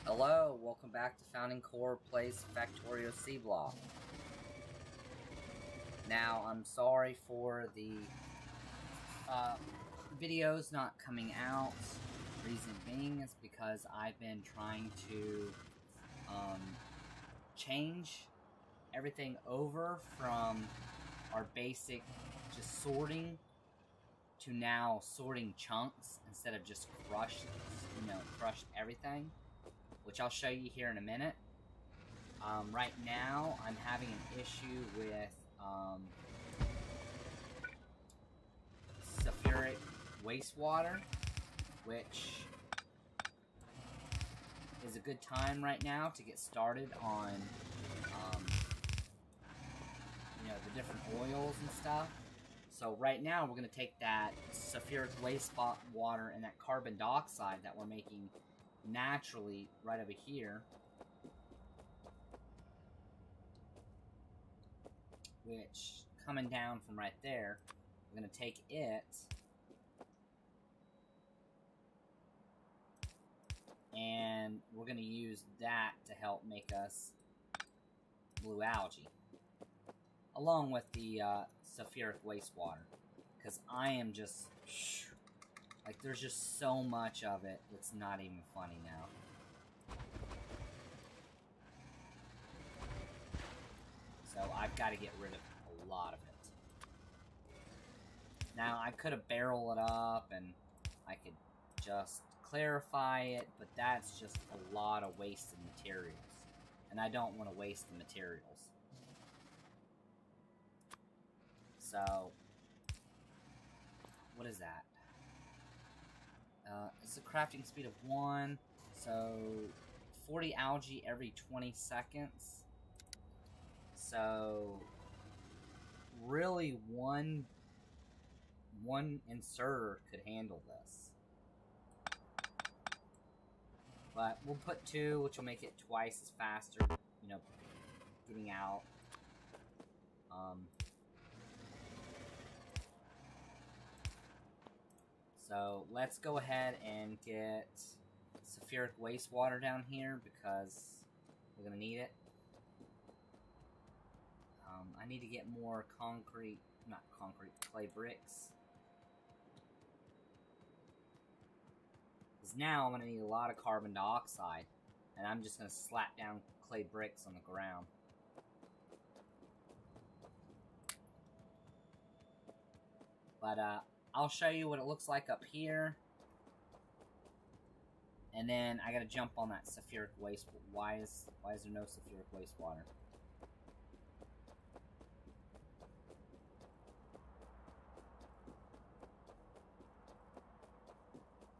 Hello, welcome back to Founding Core Plays Factorio Seablock. Now, I'm sorry for the videos not coming out. Reason being is because I've been trying to change everything over from our basic just sorting to now sorting chunks instead of just crushed everything, which I'll show you here in a minute. Right now, I'm having an issue with sulfuric wastewater, which is a good time right now to get started on, the different oils and stuff. So right now, we're going to take that sulfuric wastewater and that carbon dioxide that we're making naturally right over here, which coming down from right there, we're going to take it and we're going to use that to help make us blue algae, along with the sulfuric wastewater, because I am just like, there's just so much of it, it's not even funny now. So I've got to get rid of a lot of it. Now, I could have barreled it up and I could just clarify it, but that's just a lot of wasted materials. And I don't want to waste the materials. So, what is that? It's a crafting speed of 1, so 40 algae every 20 seconds. So, really one inserter could handle this. But we'll put 2, which will make it twice as faster, getting out. So let's go ahead and get sulfuric wastewater down here because we're going to need it. I need to get more clay bricks. Because now I'm going to need a lot of carbon dioxide, and I'm just going to slap down clay bricks on the ground. But, I'll show you what it looks like up here. And then I gotta jump on that sulfuric waste. Why is there no sulfuric wastewater?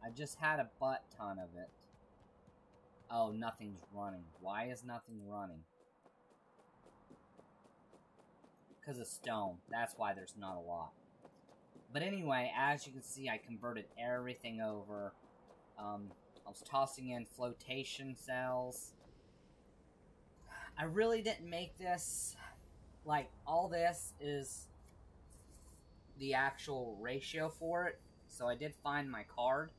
I just had a butt ton of it. Oh, nothing's running. Why is nothing running? Because of stone. That's why there's not a lot. But anyway, as you can see, I converted everything over. I was tossing in flotation cells. I really didn't make this. Like, all this is the actual ratio for it. So I did find my card.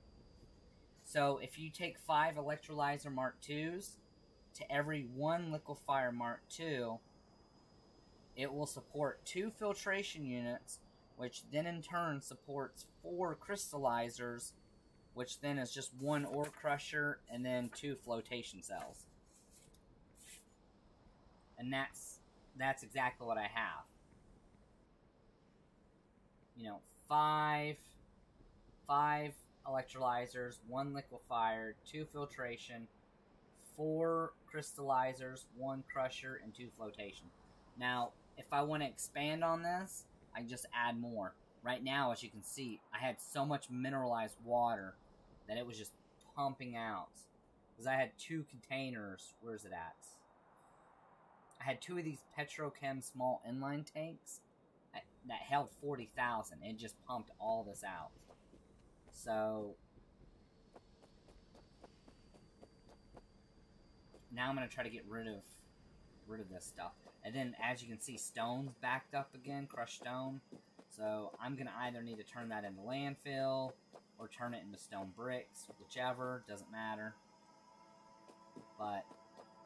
So if you take 5 electrolyzer Mark IIs to every 1 liquefier Mark II, it will support 2 filtration units, which then in turn supports 4 crystallizers, which then is just 1 ore crusher and then 2 flotation cells. And that's exactly what I have. 5 electrolyzers, 1 liquefier, 2 filtration, 4 crystallizers, 1 crusher, and 2 flotation. Now, if I want to expand on this, I can just add more. Right now, as you can see, I had so much mineralized water that it was just pumping out. Because I had 2 containers. Where's it at? I had 2 of these Petrochem small inline tanks that held 40,000. It just pumped all this out. So now I'm going to try to get rid of this stuff. And then, as you can see, stone's backed up again, crushed stone. So I'm going to either need to turn that into landfill or turn it into stone bricks, whichever, doesn't matter. But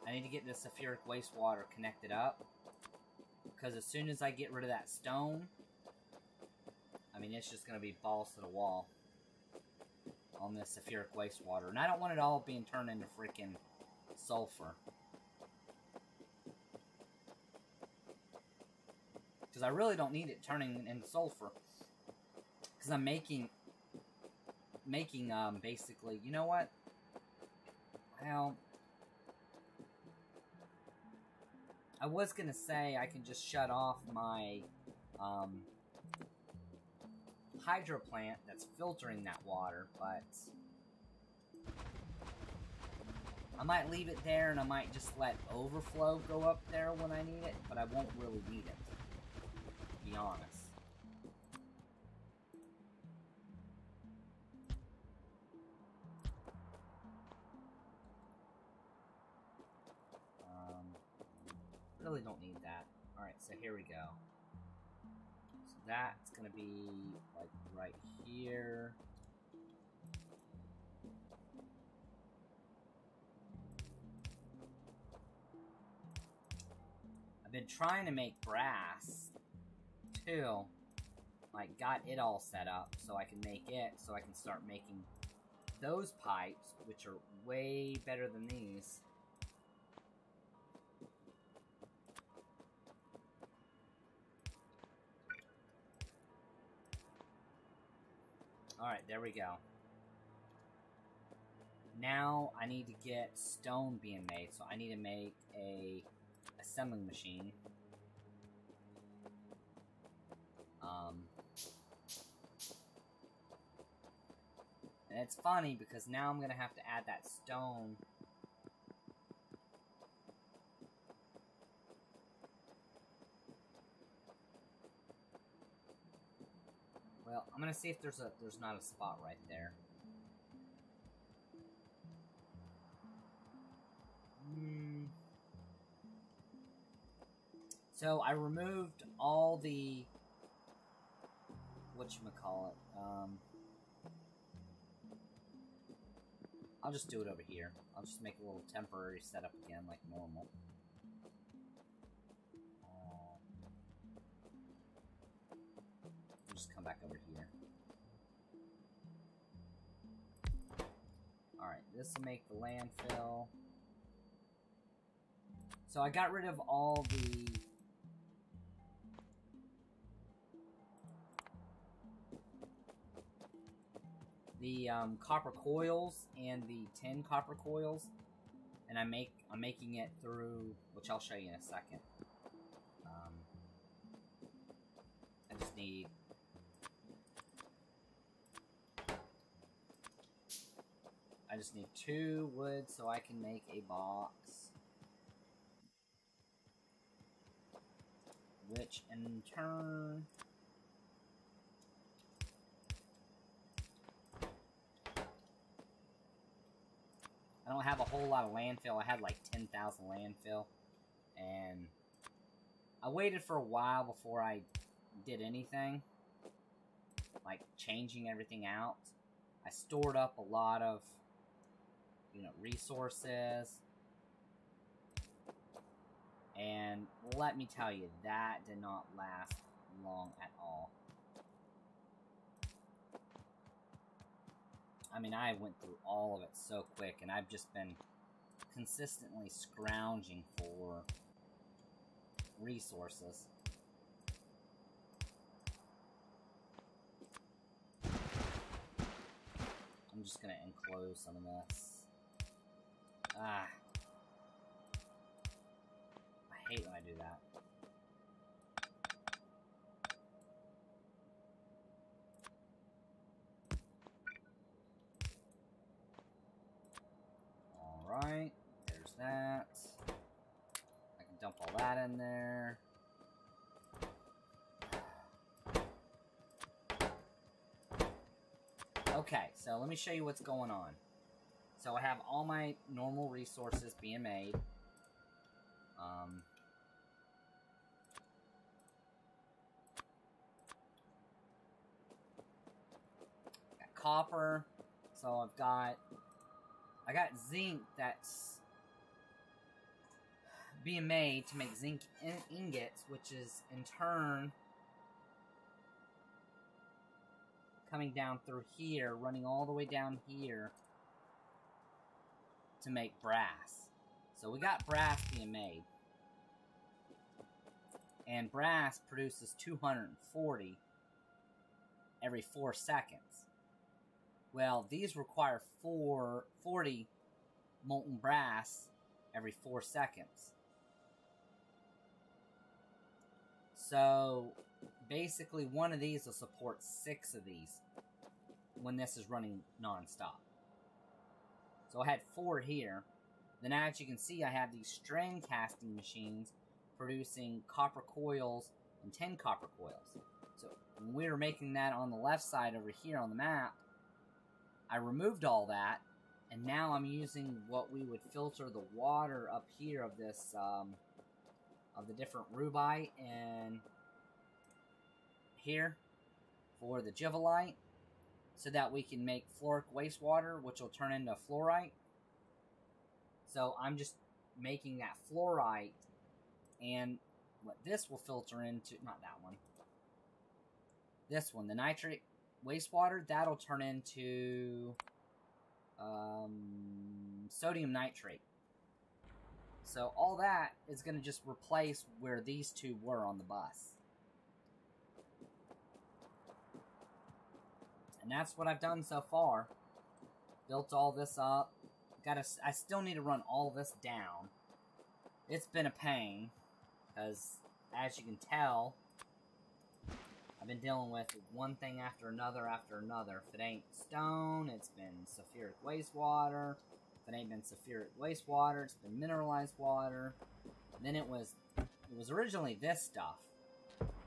I need to get this sulfuric wastewater connected up. Because as soon as I get rid of that stone, I mean, it's just going to be balls to the wall on this sulfuric wastewater. And I don't want it all being turned into freaking sulfur. Because I really don't need it turning into sulfur. Because I'm making basically, you know what? Well, I was going to say I can just shut off my hydro plant that's filtering that water, but I might leave it there and I might just let overflow go up there when I need it, but I won't really need it, to be honest. Really don't need that. Alright, so here we go. So that's gonna be like right here. I've been trying to make brass too. Like, got it all set up so I can make it, so I can start making those pipes, which are way better than these. Alright, there we go. Now I need to get stone being made, so I need to make a assembling machine. And it's funny because now I'm gonna have to add that stone. Well, I'm gonna see if there's not a spot right there. So I removed all the whatchamacallit. I'll just do it over here. I'll just make a little temporary setup again, like normal. Just come back over here. Alright, this will make the landfill. So I got rid of all the copper coils and the tin copper coils, and I'm making it through, which I'll show you in a second. I just need 2 wood so I can make a box. Which in turn... I don't have a whole lot of landfill. I had like 10,000 landfill. And I waited for a while before I did anything. Like changing everything out. I stored up a lot of, you know, resources. And let me tell you, that did not last long at all. I mean, I went through all of it so quick, and I've just been consistently scrounging for resources. I'm just gonna enclose some of this. I hate when I do that. Alright, there's that. I can dump all that in there. Okay, so let me show you what's going on. So I have all my normal resources being made. Got copper. So I got zinc that's being made to make zinc ingots, which is in turn coming down through here, running all the way down here to make brass. So we got brass being made. And brass produces 240 every 4 seconds. Well, these require 40 molten brass every 4 seconds. So, basically, one of these will support 6 of these when this is running non-stop. So I had 4 here. Then as you can see, I have these strand casting machines producing copper coils and 10 copper coils. So when we were making that on the left side over here on the map, I removed all that, and now I'm using what we would filter the water up here of this, of the different rubite and here for the jivolite, so that we can make fluoric wastewater, which will turn into fluorite. So I'm just making that fluorite, and what this will filter into, not that one, this one, the nitrate wastewater, that'll turn into sodium nitrate. So all that is going to just replace where these two were on the bus. And that's what I've done so far. Built all this up. I still need to run all this down. It's been a pain, because as you can tell, I've been dealing with one thing after another after another. If it ain't stone, it's been sulfuric wastewater. If it ain't been sulfuric wastewater, it's been mineralized water. And then it was originally this stuff,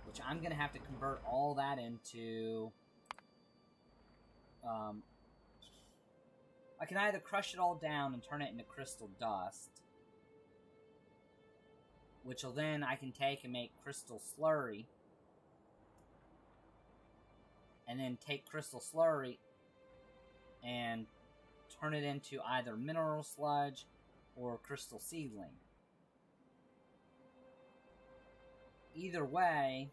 which I'm gonna have to convert all that into. I can either crush it all down and turn it into crystal dust, which will then I can take and make crystal slurry, and then take crystal slurry and turn it into either mineral sludge or crystal seedling. Either way,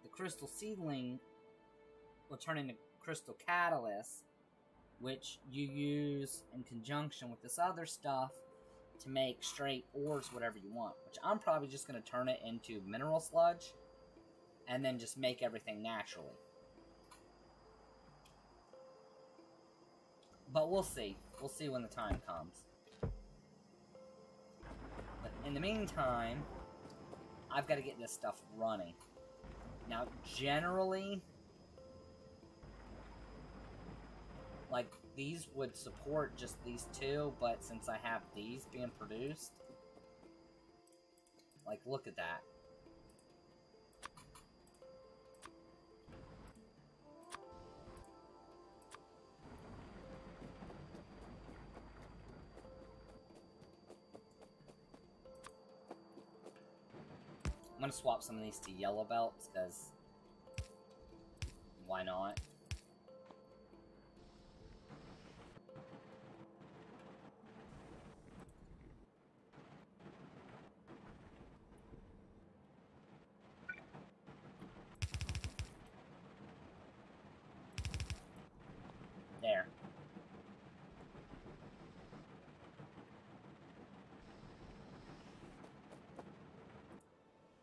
the crystal seedling will turn into crystal catalyst, which you use in conjunction with this other stuff to make straight ores, whatever you want. Which I'm probably just going to turn it into mineral sludge and then just make everything naturally. But we'll see. We'll see when the time comes. But in the meantime, I've got to get this stuff running. Now, generally, like, these would support just these two, but since I have these being produced, like, look at that. I'm gonna swap some of these to yellow belts, because why not? There.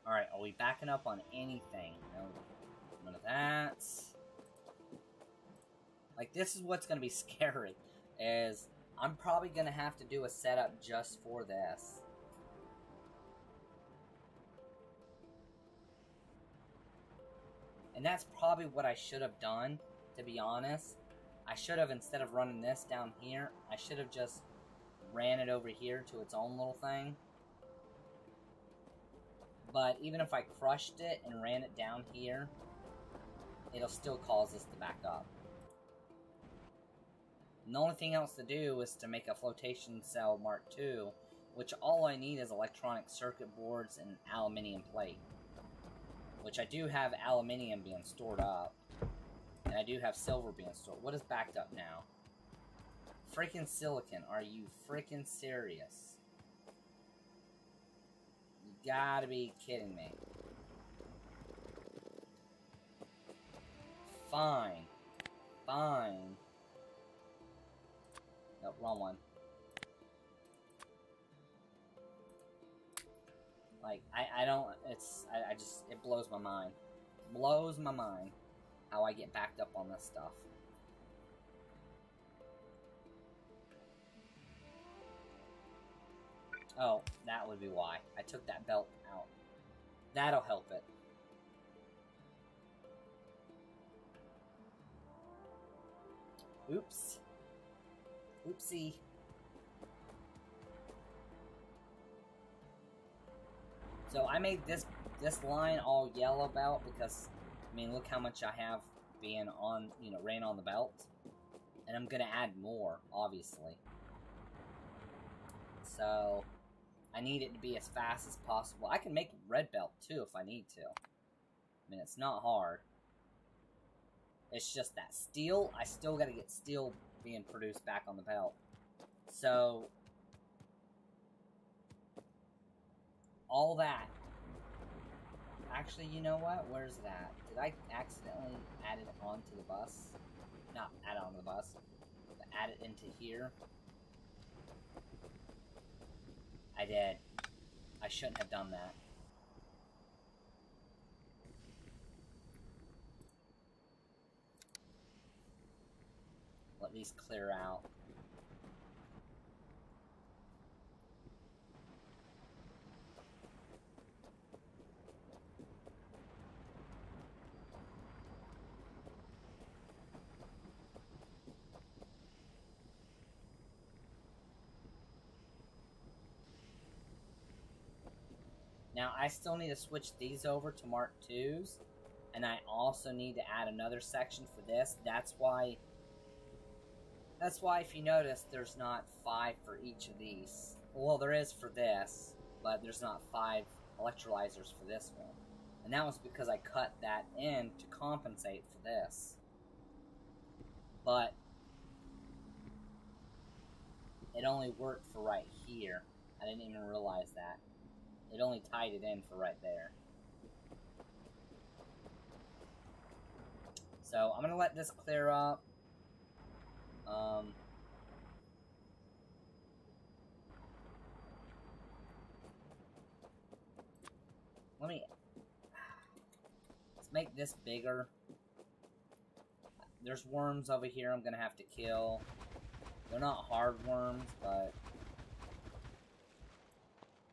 Alright, are we backing up on anything? No, none of that. Like, this is what's gonna be scary, is I'm probably gonna have to do a setup just for this. And that's probably what I should have done, to be honest. I should have, instead of running this down here, I should have just ran it over here to its own little thing. But even if I crushed it and ran it down here, it'll still cause us to back up. And the only thing else to do is to make a flotation cell Mark II, which all I need is electronic circuit boards and aluminium plate. Which I do have aluminium being stored up. And I do have silver being stored. What is backed up now? Freaking silicon. Are you freaking serious? gotta be kidding me. Fine. Fine. Nope, wrong one. Like, I don't, I just, it blows my mind. Blows my mind how I get backed up on this stuff. Oh, that would be why. I took that belt out. That'll help it. Oops. Oopsie. So I made this line all yellow belt because, I mean, look how much I have being on, you know, rain on the belt. And I'm gonna add more, obviously. So I need it to be as fast as possible. I can make red belt too if I need to. I mean, it's not hard. It's just that steel, I still gotta get steel being produced back on the belt. So all that. Actually, you know what? Where's that? Did I accidentally add it onto the bus? Not add it onto the bus, but add it into here. I did. I shouldn't have done that. Let these clear out. Now, I still need to switch these over to Mark IIs, and I also need to add another section for this. That's why, if you notice, there's not 5 for each of these. Well, there is for this, but there's not 5 electrolyzers for this one. And that was because I cut that in to compensate for this. But it only worked for right here. I didn't even realize that. It only tied it in for right there. So I'm gonna let this clear up. Let's make this bigger. There's worms over here I'm gonna have to kill. They're not hard worms, but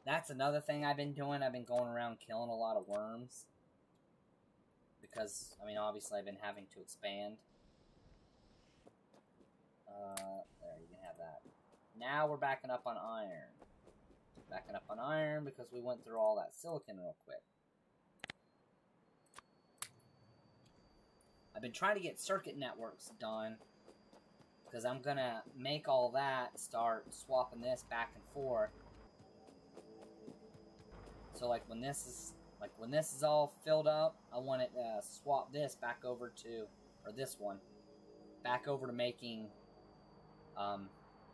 that's another thing I've been doing. I've been going around killing a lot of worms. Because, I mean, obviously I've been having to expand. There, you can have that. Now we're backing up on iron. Backing up on iron because we went through all that silicon real quick. I've been trying to get circuit networks done. Because I'm gonna make all that, start swapping this back and forth. So like when this is all filled up, I want it to swap this back over to, or this one, back over to making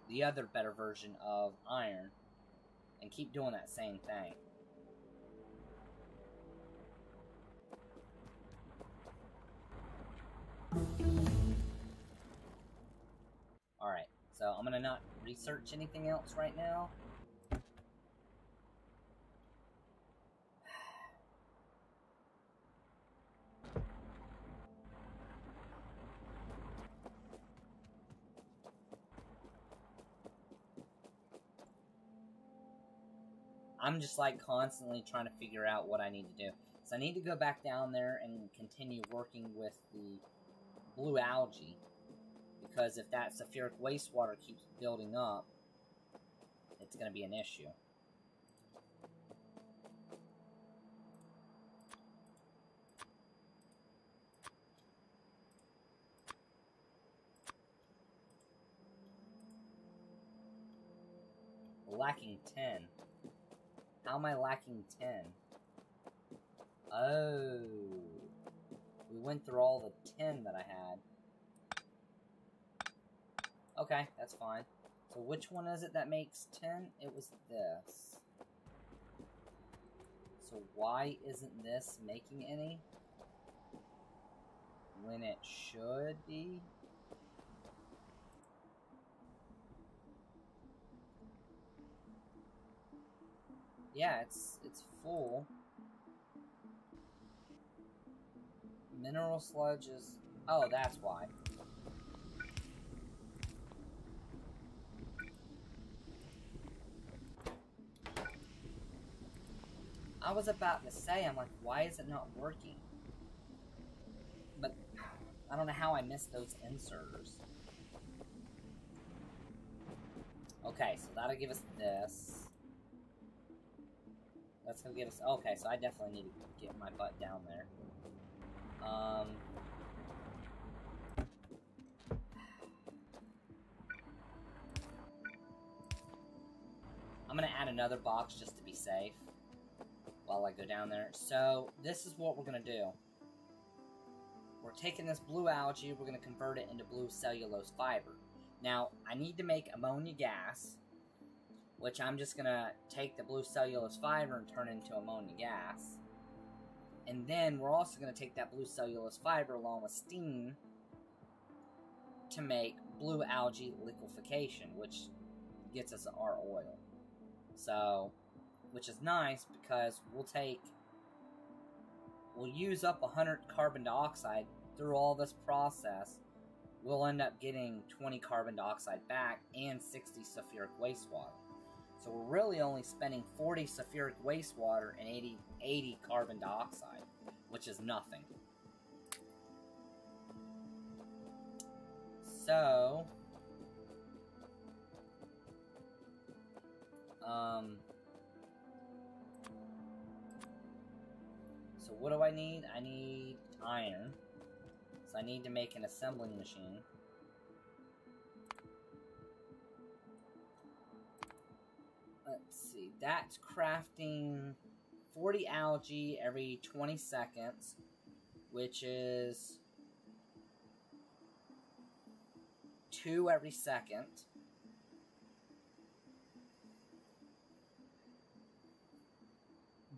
the other better version of iron, and keep doing that same thing. Alright, so I'm gonna not research anything else right now. I'm just like constantly trying to figure out what I need to do. So I need to go back down there and continue working with the blue algae. Because if that sulfuric wastewater keeps building up, it's going to be an issue. Lacking 10. How am I lacking 10? Oh. We went through all the 10 that I had. Okay, that's fine. So which one is it that makes 10? It was this. So why isn't this making any? When it should be? Yeah, it's full. Mineral sludge is... Oh, that's why. I was about to say, I'm like, why is it not working? But I don't know how I missed those inserters. Okay, so that'll give us this. That's gonna give us... Okay, so I definitely need to get my butt down there. I'm gonna add another box just to be safe while I go down there. So, this is what we're gonna do. We're taking this blue algae, we're gonna convert it into blue cellulose fiber. Now, I need to make ammonia gas, which I'm just gonna take the blue cellulose fiber and turn it into ammonia gas. And then we're also gonna take that blue cellulose fiber along with steam to make blue algae liquefaction, which gets us our oil. So, which is nice because we'll use up 100 carbon dioxide through all this process. We'll end up getting 20 carbon dioxide back and 60 sulfuric wastewater. So we're really only spending 40 sulfuric wastewater and 80 carbon dioxide, which is nothing. So, so what do I need? I need iron. So I need to make an assembling machine. Let's see, that's crafting 40 algae every 20 seconds, which is 2 every second.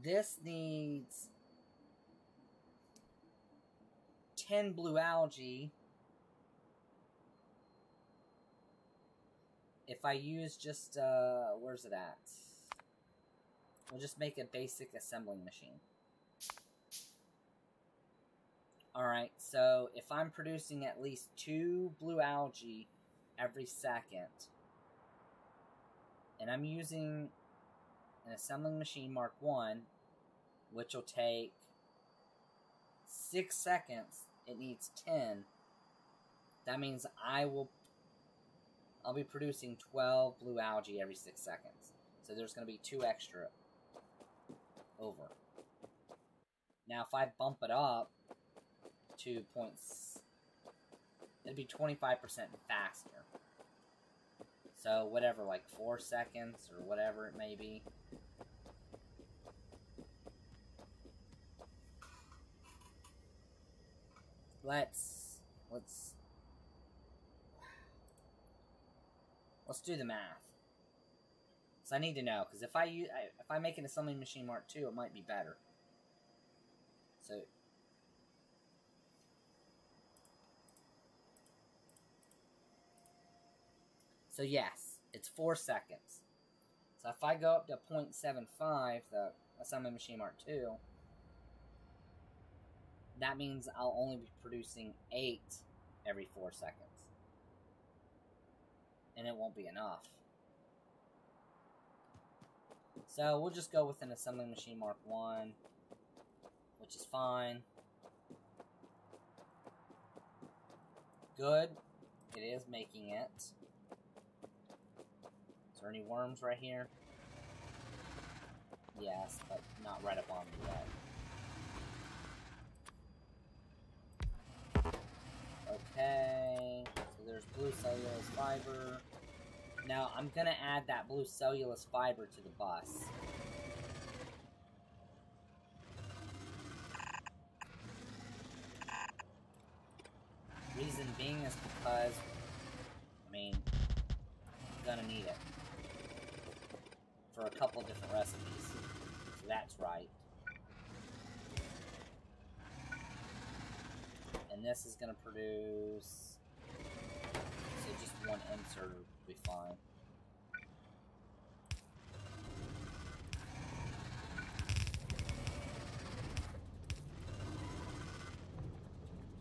This needs 10 blue algae. If I use just, where's it at? We'll just make a basic assembling machine. Alright, so if I'm producing at least 2 blue algae every second, and I'm using an assembling machine Mark 1, which will take 6 seconds, it needs 10. That means I'll be producing 12 blue algae every 6 seconds. So there's going to be 2 extra over. Now if I bump it up to points, it'd be 25% faster. So whatever, like 4 seconds or whatever it may be. Let's do the math. So I need to know, because if I make an assembly machine Mark II, it might be better. So yes, it's 4 seconds. So if I go up to 0.75, the assembly machine Mark II, that means I'll only be producing 8 every 4 seconds. And it won't be enough. So we'll just go with an assembly machine Mark 1, which is fine. Good. It is making it. Is there any worms right here? Yes, but not right up on me yet. Okay, so there's blue cellulose fiber. Now, I'm going to add that blue cellulose fiber to the bus. Reason being is because, I'm going to need it for a couple of different recipes. So that's right. And this is going to produce... So just one insert will be fine.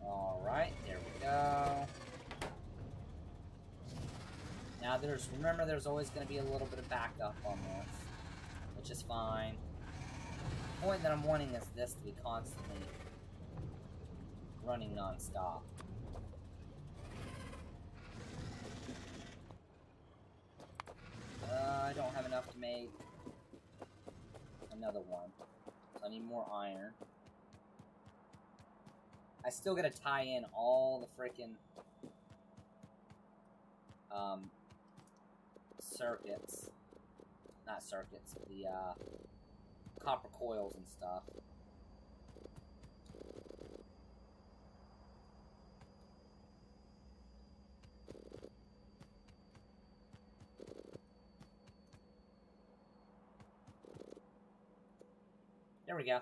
Alright, there we go. Now remember there's always going to be a little bit of backup on this, which is fine. The point that I'm wanting is this to be constantly running non-stop. I don't have enough to make another one, so I need more iron. I still gotta tie in all the frickin' circuits. Not circuits, the copper coils and stuff. There we go.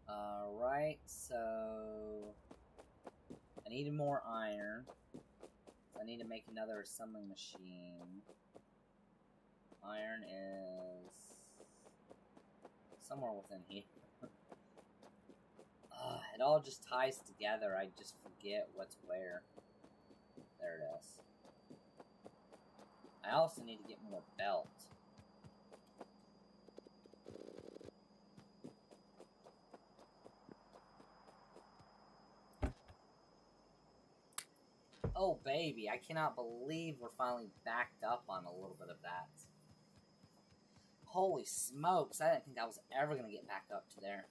Alright, so I needed more iron. So I need to make another assembling machine. Iron is somewhere within here. It all just ties together. I just forget what's where. There it is. I also need to get more belt. Oh, baby, I cannot believe we're finally backed up on a little bit of that. Holy smokes, I didn't think I was ever going to get back up to there.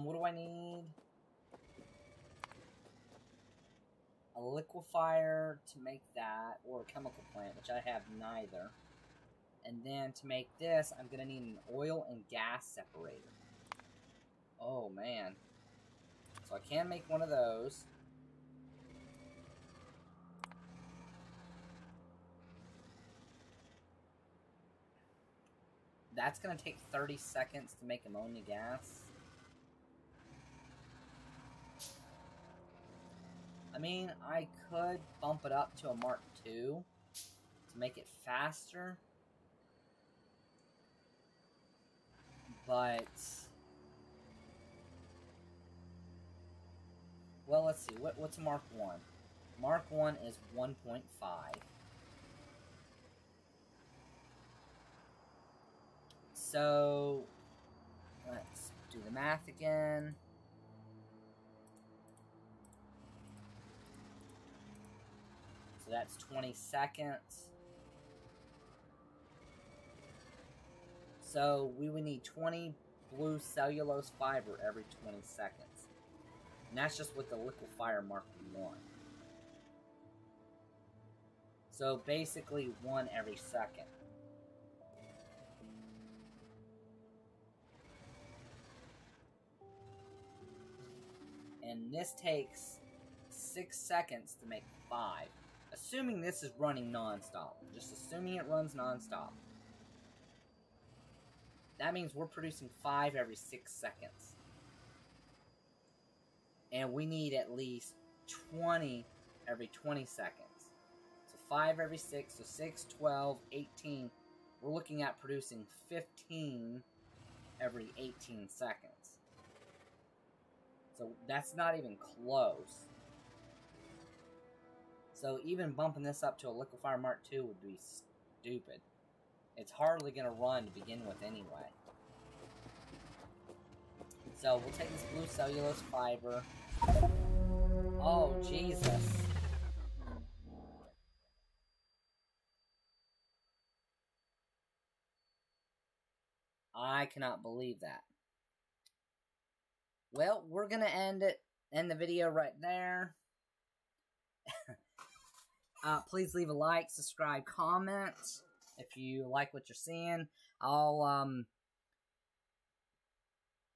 What do I need? A liquefier to make that, or a chemical plant, which I have neither. And then to make this, I'm gonna need an oil and gas separator. Oh, man. So I can make one of those. That's gonna take 30 seconds to make ammonia gas. I mean, I could bump it up to a Mark II to make it faster. But... well, let's see. What's a Mark I? Mark I is 1.5. So, let's do the math again. So that's 20 seconds. So we would need 20 blue cellulose fiber every 20 seconds. And that's just with the liquefier Mark I. So basically one every second. And this takes 6 seconds to make 5. Assuming this is running non-stop. Just assuming it runs non-stop. That means we're producing 5 every 6 seconds. And we need at least 20 every 20 seconds. So 5 every 6, so 6, 12, 18. We're looking at producing 15 every 18 seconds. So that's not even close. So even bumping this up to a liquefier Mark II would be stupid. It's hardly going to run to begin with anyway. So we'll take this blue cellulose fiber. Oh, Jesus. I cannot believe that. Well, we're going to end the video right there. Please leave a like, subscribe, comment if you like what you're seeing. I'll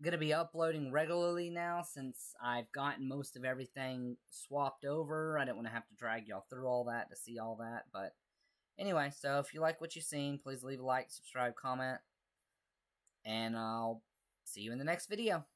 gonna be uploading regularly now since I've gotten most of everything swapped over. I don't want to have to drag y'all through all that to see all that, but anyway, so if you like what you've seen, please leave a like, subscribe, comment, and I'll see you in the next video.